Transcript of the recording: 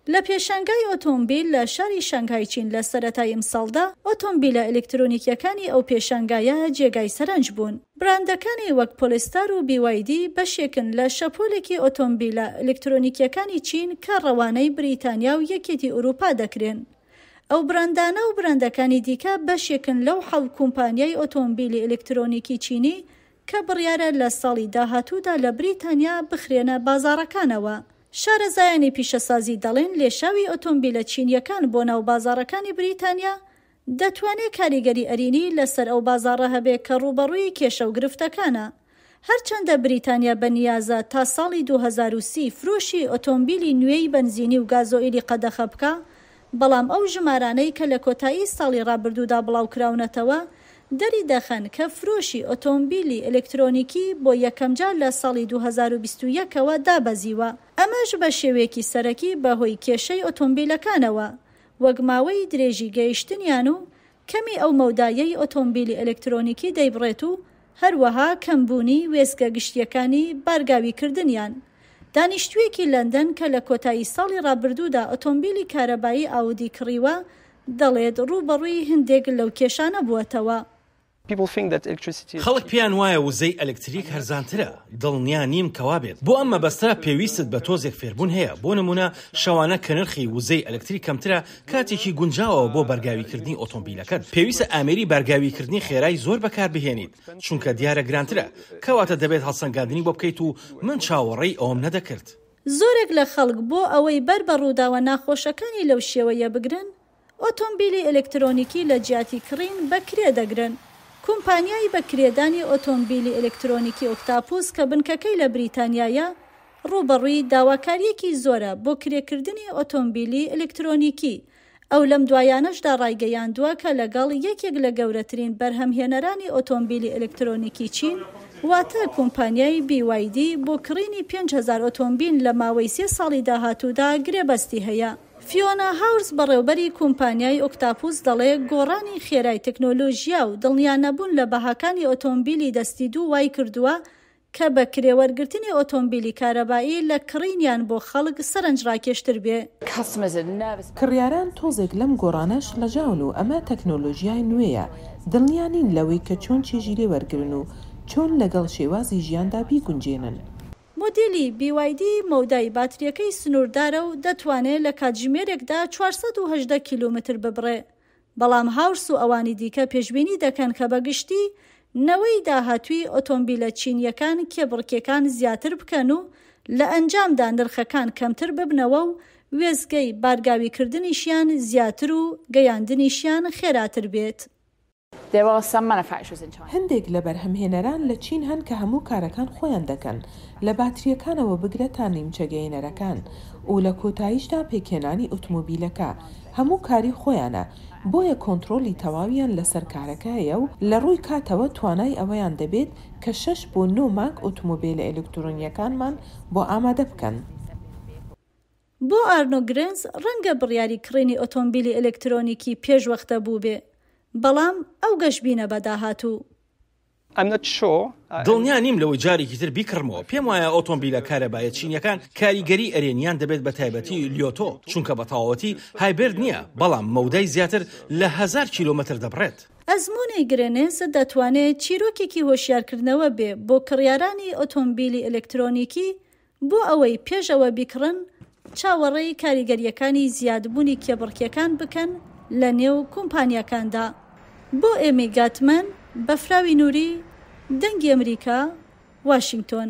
لە پێشانگای ئۆتۆمبیل لە شاری شانگهای چین لە سەرەتای ئەمساڵدا ئۆتۆمبیلە ئەلکترۆنیکیەکانی ئەو پێشانگایە جێگای سەرنج بوون. براندەکانی وەک پۆلستار و بیوایدی بەشێکن لە شەپۆلێکی ئۆتۆمبیلە ئەلکترۆنیکیەکانی چین کە ڕەوانەی بریتانیا و یەکێتی ئوروپا دەکرێن. ئەو براندانە و براندەکانی دیکە بەشێکن لەو 7 کۆمپانیای ئۆتۆمبیلی ئەلکترۆنیکی چینی کە بڕیارە لە ساڵی داهاتوودا لە بریتانیا بخرێنە بازاڕەکانەوە. شارەزایانی پیشەسازی دەڵێن لێشاوی ئۆتۆمبیلە چینیەکان بۆ ناو بازاڕەکانی بریتانیا دەتوانێت کاریگەری ئەرینی لەسەر ئەو بازاڕە هەبێت کە ڕوبەڕووی کێشە و گرفتەکانە. هەرچەندە بریتانیا بەنیازە تا ساڵی 2030 فرۆشی ئۆتۆمبیلی نوێی بنزینی و گازۆئیلی قەدەخە بکە، بەڵام ئەو ژمارانەی کە لە کۆتایی ساڵی ڕابردوودا بڵاوکراونەتەوە دەری دەخەن کە فرۆشی ئۆتۆمبیلی ئەلکترۆنیکی بۆ یەکەم جار لە ساڵی 2021ەوە دابەزیوە. ئەمەش بە شێوەیەکی سەرەکی بەهۆی کێشەی ئۆتۆمبیلەکانەوە، وەک ماوەی درێژی گەیشتنیان و کەمی ئەو مەودایەی ئۆتۆمبیلی ئەلکترۆنیکی دەیبڕێت و هەروەها کەمبوونی وێستگە گشتیەکانی بارگاویکردنیان. دانیشتوویەکی لەندەن کە لە کۆتایی ساڵی ڕابردوودا ئۆتۆمبیلی کارەبایی ئاودی کڕیوە دەڵێت ڕوبەڕووی هەندێک لەو کێشانە بووەتەوە. خەڵک پیان وایە وزەی ئەلکتریک هەرزانترە، دڵنیا نیم کەوا بێت. بۆ ئەم مەبەستە پێویستت بە تۆزێک فێربوون هەیە. بۆ نمونە شەوانە کە نرخی وزەی ئەلکتریک کەمترە کاتێکی گونجاوە بۆ بەرگاویکردنی ئۆتۆمبیلەکەت. پێویستە ئامێری بەرگاویکردنی خێرای زۆر بەکاربهێنیت، چونکە دیارە گرانترە، کەواتە دەبێت هەڵسەنگاندنی بۆ بکەیت و من چاوەڕێی ئەوم نەدەکرد. زۆرێک لە خەڵک بۆ ئەوەی بەر بە ڕووداوە ناخۆشەکانی لەو شێوەیە بگرن، ئۆتۆمبیلی ئەلکترۆنیکی لە جیاتی کڕین بەکرێ دەگرن. کۆمپانیای بەکرێدانی ئۆتۆمبیلی ئەلکترۆنیکی ئۆکتاپوس کە بنکەکەی لە بریتانیایە ڕوبەڕووی داواکاریەکی زۆرە بۆ کرێکردنی ئۆتۆمبیلی ئەلکترۆنیکی. ئەو لەم دوایانەشدا ڕایگەیاندووە کە لەگەڵ یەکێک لە گەورەترین بەرهەمهێنەرانی ئۆتۆمبیلی ئەلکترۆنیکی چین واتە کۆمپانیای بیوایدی بۆ کڕینی 5,000 ئۆتۆمبیل لە ماوەی 3 ساڵی داهاتوودا گرێبەستی هەیە. فیۆنا هاورز بەڕێوبەری کۆمپانیای ئۆکتاپوس دەڵێ گۆڕانی خێرای تەکنۆلۆژیا و دڵنیانەبوون لە بەهاکانی ئۆتۆمبیلی دەستی دوو وای کردووە کە بە کرێوەرگرتنی ئۆتۆمبیلی کارەبایی لە کڕینیان بۆ خەڵک سەرنجڕاکێشتر بێ. کڕیاران تۆزێک لەم گۆڕانەش لەژاون و ئەمە تەکنۆلۆژیای نوێیە، دڵنیانین لەوەی کە چۆن چێژی لێوەرگرن و چۆن لەگەڵ شێوازی ژیاندا بیگونجێنن. مۆدیلی بیوایدی مەودای باتریەکەی سنووردارە و دەتوانێت لە کاتژمێرێکدا 480 کیلومتر ببڕێ، بەڵام هاورس و ئەوانی دیکە پێشبینی دەکەن کە بەگشتی نەوەی داهاتووی ئۆتۆمبیلە چینیەکان کێبڕکێکان زیاتر بکەن و لە ئەنجامدا نرخەکان کەمتر ببنەوە و وێستگەی بارگاویکردنیشیان زیاتر و گەیاندنیشیان خێراتر بێت. هەندێک لە بەرهەمهێنەران لە چین هەن کە هەموو کارەکان خۆیان دەکەن، لە باتریەکانەوە بگرە تا نیمچەگەیەنەرەکان و لە کۆتاییشدا پێکێنانی ئۆتۆمۆبیلەکە هەموو کاری خۆیانە، بۆیە کۆنتڕۆلی تەواویان لەسەر کارەکە هەیە و لە ڕووی کاتەوە توانای ئەوەیان دەبێت کە 6 بۆ 9 مانگ ئۆتۆمۆبیلە ئەلکترۆنیەکانمان بۆ ئامادە بکەن. بۆ ئارنۆ گرنز ڕەنگە بڕیاری کڕینی ئۆتۆمبیلی ئەلکترۆنیکی پێشوەختە بوو بێ، بەڵام ئەو گەشبینە بەداهاتوو. دڵنیا نیم لەوەی جارێکی تر بیکڕمەوە. پێم وایە ئۆتۆمبیلە کارەبایە چینیەکان کاریگەری ئەرێنیان دەبێت بە تایبەتی لیۆتۆ، چونکە بە تەواوەتی هایبرد نییە، بەڵام مەودای زیاتر لە 1000 کیلومتر دەبڕێت. ئەزموونەی گرێنێز دەتوانێت چیرۆکێکی هۆشیارکردنەوە بێ بۆ کڕیارانی ئۆتۆمبیلی ئەلکترۆنیکی بۆ ئەوەی پێشەوە بیکڕن چاوەڕێی کاریگەریەکانی زیادبوونی کێبڕکیەکان بکەن لە نێو کۆمپانیەکاندا. بۆ ئێمی گاتمەن، بەفراوی نووری، دەنگی ئەمریکا، واشنگتۆن.